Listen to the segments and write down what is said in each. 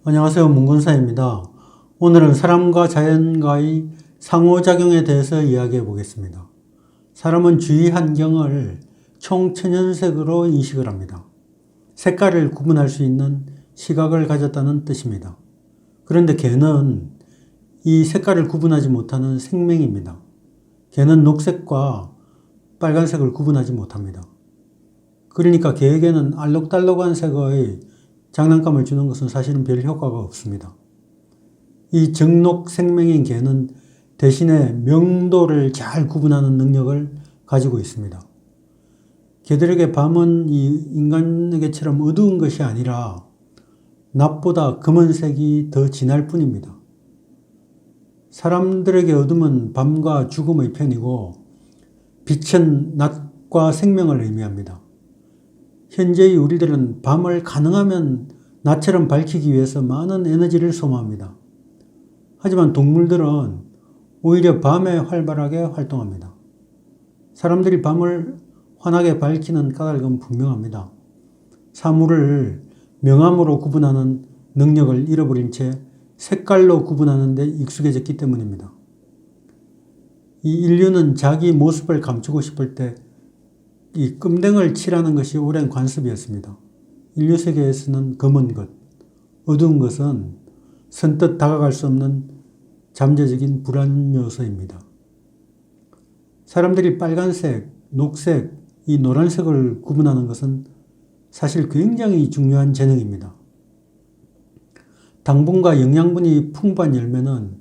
안녕하세요. 문근사입니다. 오늘은 사람과 자연과의 상호작용에 대해서 이야기해 보겠습니다. 사람은 주위 환경을 총천연색으로 인식을 합니다. 색깔을 구분할 수 있는 시각을 가졌다는 뜻입니다. 그런데 개는 이 색깔을 구분하지 못하는 생명입니다. 개는 녹색과 빨간색을 구분하지 못합니다. 그러니까 개에게는 알록달록한 색의 장난감을 주는 것은 사실은 별 효과가 없습니다. 이 정록 생명인 개는 대신에 명도를 잘 구분하는 능력을 가지고 있습니다. 개들에게 밤은 이 인간에게처럼 어두운 것이 아니라 낮보다 검은색이 더 진할 뿐입니다. 사람들에게 어둠은 밤과 죽음의 편이고 빛은 낮과 생명을 의미합니다. 현재의 우리들은 밤을 가능하면 낮처럼 밝히기 위해서 많은 에너지를 소모합니다. 하지만 동물들은 오히려 밤에 활발하게 활동합니다. 사람들이 밤을 환하게 밝히는 까닭은 분명합니다. 사물을 명암으로 구분하는 능력을 잃어버린 채 색깔로 구분하는 데 익숙해졌기 때문입니다. 이 인류는 자기 모습을 감추고 싶을 때 이 금등을 칠하는 것이 오랜 관습이었습니다. 인류 세계에서는 검은 것, 어두운 것은 선뜻 다가갈 수 없는 잠재적인 불안 요소입니다. 사람들이 빨간색, 녹색, 이 노란색을 구분하는 것은 사실 굉장히 중요한 재능입니다. 당분과 영양분이 풍부한 열매는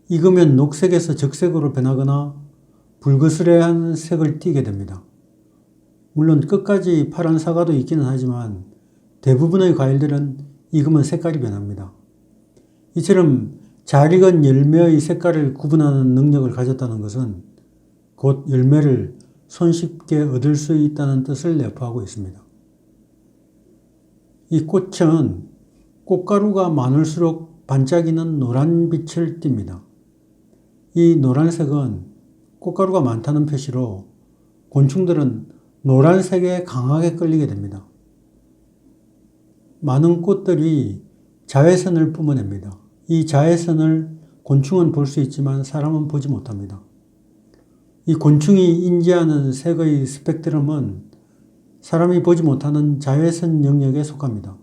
익으면 녹색에서 적색으로 변하거나 불그스레한 색을 띠게 됩니다. 물론 끝까지 파란 사과도 있기는 하지만 대부분의 과일들은 익으면 색깔이 변합니다. 이처럼 잘 익은 열매의 색깔을 구분하는 능력을 가졌다는 것은 곧 열매를 손쉽게 얻을 수 있다는 뜻을 내포하고 있습니다. 이 꽃은 꽃가루가 많을수록 반짝이는 노란 빛을 띱니다. 이 노란색은 꽃가루가 많다는 표시로 곤충들은 노란색에 강하게 끌리게 됩니다. 많은 꽃들이 자외선을 뿜어냅니다. 이 자외선을 곤충은 볼 수 있지만 사람은 보지 못합니다. 이 곤충이 인지하는 색의 스펙트럼은 사람이 보지 못하는 자외선 영역에 속합니다.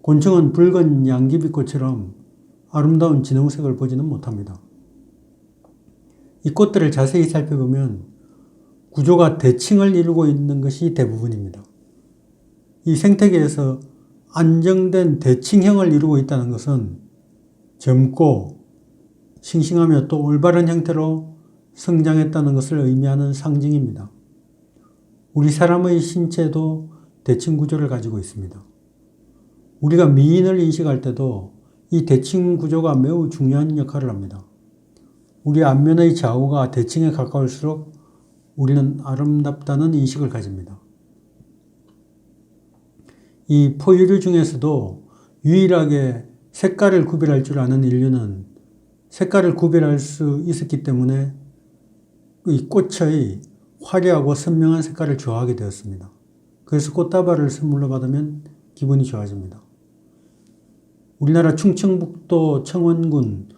곤충은 붉은 양귀비꽃처럼 아름다운 진홍색을 보지는 못합니다. 이 꽃들을 자세히 살펴보면 구조가 대칭을 이루고 있는 것이 대부분입니다. 이 생태계에서 안정된 대칭형을 이루고 있다는 것은 젊고 싱싱하며 또 올바른 형태로 성장했다는 것을 의미하는 상징입니다. 우리 사람의 신체도 대칭 구조를 가지고 있습니다. 우리가 미인을 인식할 때도 이 대칭 구조가 매우 중요한 역할을 합니다. 우리 안면의 좌우가 대칭에 가까울수록 우리는 아름답다는 인식을 가집니다. 이 포유류 중에서도 유일하게 색깔을 구별할 줄 아는 인류는 색깔을 구별할 수 있었기 때문에 이 꽃의 화려하고 선명한 색깔을 좋아하게 되었습니다. 그래서 꽃다발을 선물로 받으면 기분이 좋아집니다. 우리나라 충청북도 청원군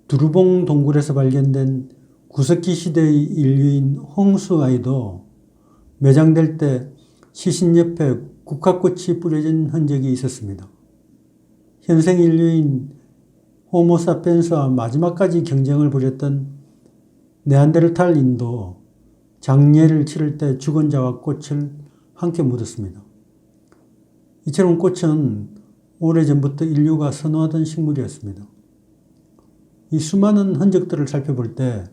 두루봉 동굴에서 발견된 구석기 시대의 인류인 홍수아이도 매장될 때 시신 옆에 국화꽃이 뿌려진 흔적이 있었습니다. 현생 인류인 호모사피엔스와 마지막까지 경쟁을 벌였던 네안데르탈인도 장례를 치를 때 죽은 자와 꽃을 함께 묻었습니다. 이처럼 꽃은 오래전부터 인류가 선호하던 식물이었습니다. 이 수많은 흔적들을 살펴볼 때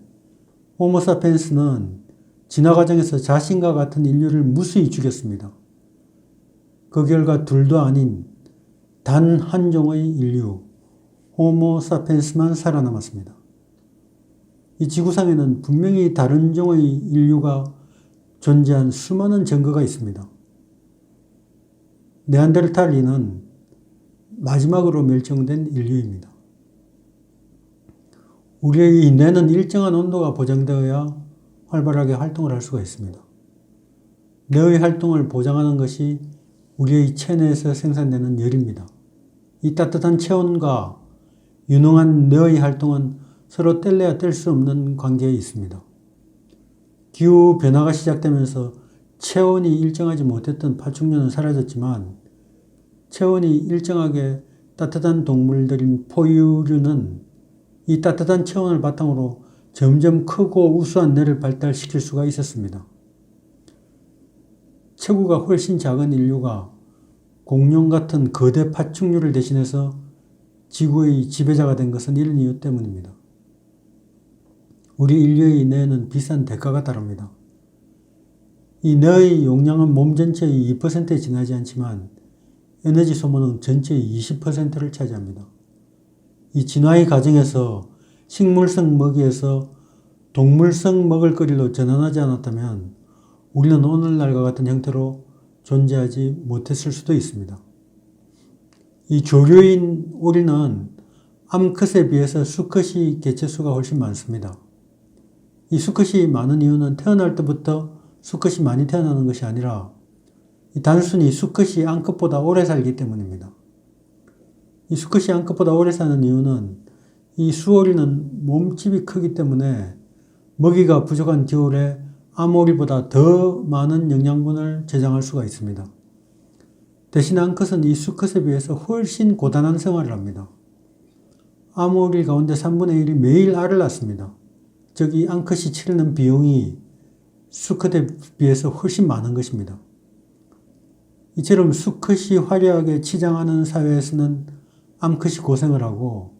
호모사피엔스는 진화 과정에서 자신과 같은 인류를 무수히 죽였습니다. 그 결과 둘도 아닌 단 한 종의 인류, 호모사피엔스만 살아남았습니다. 이 지구상에는 분명히 다른 종의 인류가 존재한 수많은 증거가 있습니다. 네안데르탈인은 마지막으로 멸종된 인류입니다. 우리의 이 뇌는 일정한 온도가 보장되어야 활발하게 활동을 할 수가 있습니다. 뇌의 활동을 보장하는 것이 우리의 체내에서 생산되는 열입니다. 이 따뜻한 체온과 유능한 뇌의 활동은 서로 뗄래야 뗄 수 없는 관계에 있습니다. 기후 변화가 시작되면서 체온이 일정하지 못했던 파충류는 사라졌지만 체온이 일정하게 따뜻한 동물들인 포유류는 이 따뜻한 체온을 바탕으로 점점 크고 우수한 뇌를 발달시킬 수가 있었습니다. 체구가 훨씬 작은 인류가 공룡 같은 거대 파충류를 대신해서 지구의 지배자가 된 것은 이런 이유 때문입니다. 우리 인류의 뇌는 비싼 대가가 따릅니다. 이 뇌의 용량은 몸 전체의 2%에 지나지 않지만 에너지 소모는 전체의 20%를 차지합니다. 이 진화의 과정에서 식물성 먹이에서 동물성 먹을거리로 전환하지 않았다면 우리는 오늘날과 같은 형태로 존재하지 못했을 수도 있습니다. 이 조류인 오리는 암컷에 비해서 수컷이 개체수가 훨씬 많습니다. 이 수컷이 많은 이유는 태어날 때부터 수컷이 많이 태어나는 것이 아니라 단순히 수컷이 암컷보다 오래 살기 때문입니다. 이 수컷이 암컷보다 오래 사는 이유는 이 수오리는 몸집이 크기 때문에 먹이가 부족한 겨울에 암오리보다 더 많은 영양분을 저장할 수가 있습니다. 대신 암컷은 이 수컷에 비해서 훨씬 고단한 생활을 합니다. 암오리 가운데 3분의 1이 매일 알을 낳습니다. 즉 이 암컷이 치르는 비용이 수컷에 비해서 훨씬 많은 것입니다. 이처럼 수컷이 화려하게 치장하는 사회에서는 암컷이 고생을 하고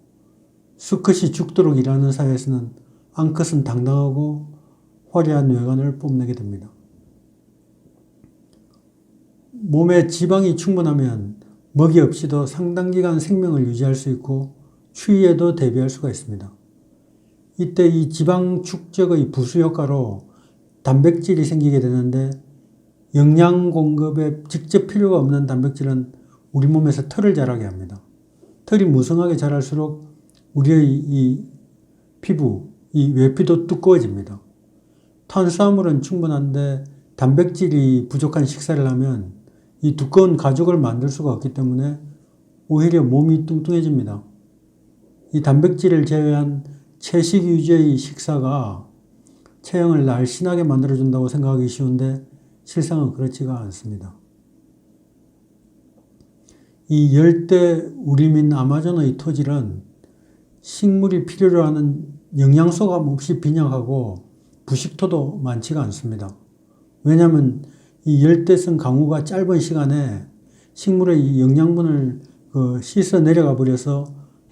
수컷이 죽도록 일하는 사회에서는 암컷은 당당하고 화려한 외관을 뽐내게 됩니다. 몸에 지방이 충분하면 먹이 없이도 상당 기간 생명을 유지할 수 있고 추위에도 대비할 수가 있습니다. 이때 이 지방 축적의 부수 효과로 단백질이 생기게 되는데 영양 공급에 직접 필요가 없는 단백질은 우리 몸에서 털을 자라게 합니다. 털이 무성하게 자랄수록 우리의 이 피부, 이 외피도 두꺼워집니다. 탄수화물은 충분한데 단백질이 부족한 식사를 하면 이 두꺼운 가죽을 만들 수가 없기 때문에 오히려 몸이 뚱뚱해집니다. 이 단백질을 제외한 채식 위주의 식사가 체형을 날씬하게 만들어준다고 생각하기 쉬운데 실상은 그렇지가 않습니다. 이 열대 우림인 아마존의 토질은 식물이 필요로 하는 영양소가 없이 빈약하고 부식토도 많지가 않습니다. 왜냐하면 이 열대성 강우가 짧은 시간에 식물의 영양분을 씻어 내려가 버려서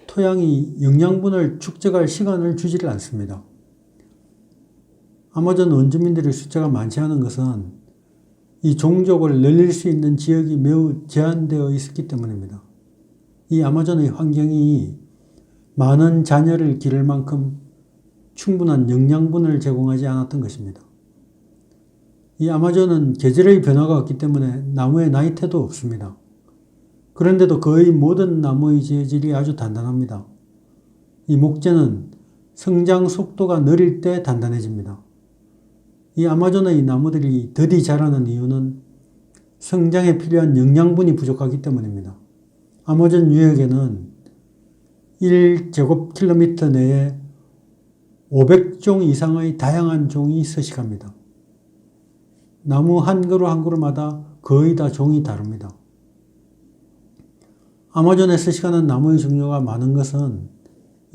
토양이 영양분을 축적할 시간을 주지를 않습니다. 아마존 원주민들의 숫자가 많지 않은 것은 이 종족을 늘릴 수 있는 지역이 매우 제한되어 있었기 때문입니다. 이 아마존의 환경이 많은 자녀를 기를 만큼 충분한 영양분을 제공하지 않았던 것입니다. 이 아마존은 계절의 변화가 없기 때문에 나무에 나이테도 없습니다. 그런데도 거의 모든 나무의 재질이 아주 단단합니다. 이 목재는 성장 속도가 느릴 때 단단해집니다. 이 아마존의 나무들이 더디 자라는 이유는 성장에 필요한 영양분이 부족하기 때문입니다. 아마존 유역에는 1제곱킬로미터 내에 500종 이상의 다양한 종이 서식합니다. 나무 한 그루 한 그루마다 거의 다 종이 다릅니다. 아마존에 서식하는 나무의 종류가 많은 것은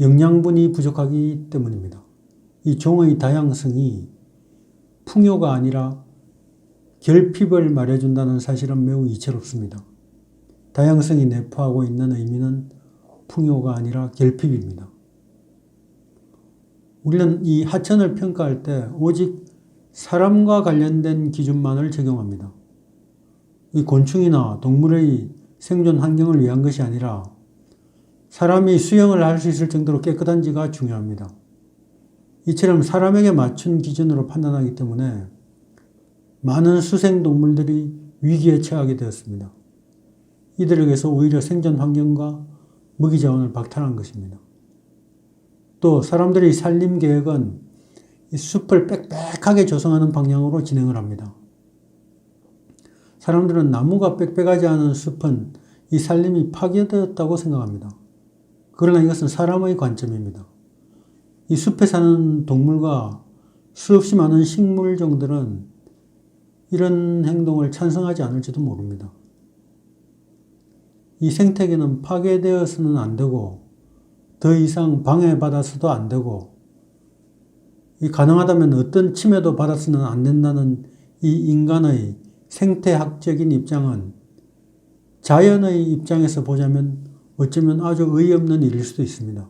영양분이 부족하기 때문입니다. 이 종의 다양성이 풍요가 아니라 결핍을 말해준다는 사실은 매우 이채롭습니다. 다양성이 내포하고 있는 의미는 풍요가 아니라 결핍입니다. 우리는 이 하천을 평가할 때 오직 사람과 관련된 기준만을 적용합니다. 이 곤충이나 동물의 생존 환경을 위한 것이 아니라 사람이 수영을 할 수 있을 정도로 깨끗한지가 중요합니다. 이처럼 사람에게 맞춘 기준으로 판단하기 때문에 많은 수생동물들이 위기에 처하게 되었습니다. 이들에게서 오히려 생존 환경과 먹이 자원을 박탈한 것입니다. 또 사람들의 살림 계획은 이 숲을 빽빽하게 조성하는 방향으로 진행을 합니다. 사람들은 나무가 빽빽하지 않은 숲은 이 산림이 파괴되었다고 생각합니다. 그러나 이것은 사람의 관점입니다. 이 숲에 사는 동물과 수없이 많은 식물종들은 이런 행동을 찬성하지 않을지도 모릅니다. 이 생태계는 파괴되어서는 안 되고 더 이상 방해받아서도 안 되고 가능하다면 어떤 침해도 받아서는 안 된다는 이 인간의 생태학적인 입장은 자연의 입장에서 보자면 어쩌면 아주 의의없는 일일 수도 있습니다.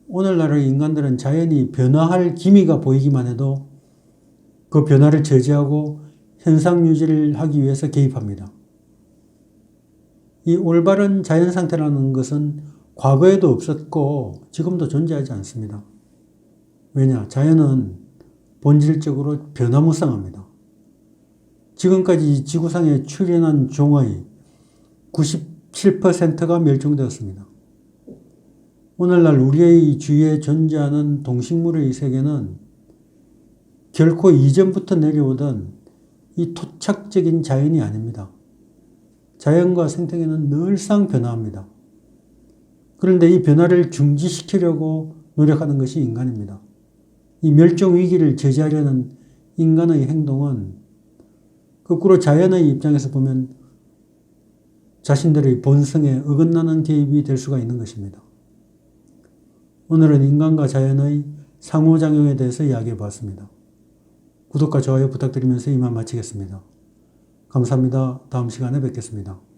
오늘날의 인간들은 자연이 변화할 기미가 보이기만 해도 그 변화를 저지하고 현상 유지를 하기 위해서 개입합니다. 이 올바른 자연 상태라는 것은 과거에도 없었고 지금도 존재하지 않습니다. 왜냐? 자연은 본질적으로 변화무쌍합니다. 지금까지 지구상에 출현한 종의 97%가 멸종되었습니다. 오늘날 우리의 주위에 존재하는 동식물의 세계는 결코 이전부터 내려오던 이 토착적인 자연이 아닙니다. 자연과 생태계는 늘상 변화합니다. 그런데 이 변화를 중지시키려고 노력하는 것이 인간입니다. 이 멸종 위기를 제지하려는 인간의 행동은 거꾸로 자연의 입장에서 보면 자신들의 본성에 어긋나는 개입이 될 수가 있는 것입니다. 오늘은 인간과 자연의 상호작용에 대해서 이야기해 보았습니다. 구독과 좋아요 부탁드리면서 이만 마치겠습니다. 감사합니다. 다음 시간에 뵙겠습니다.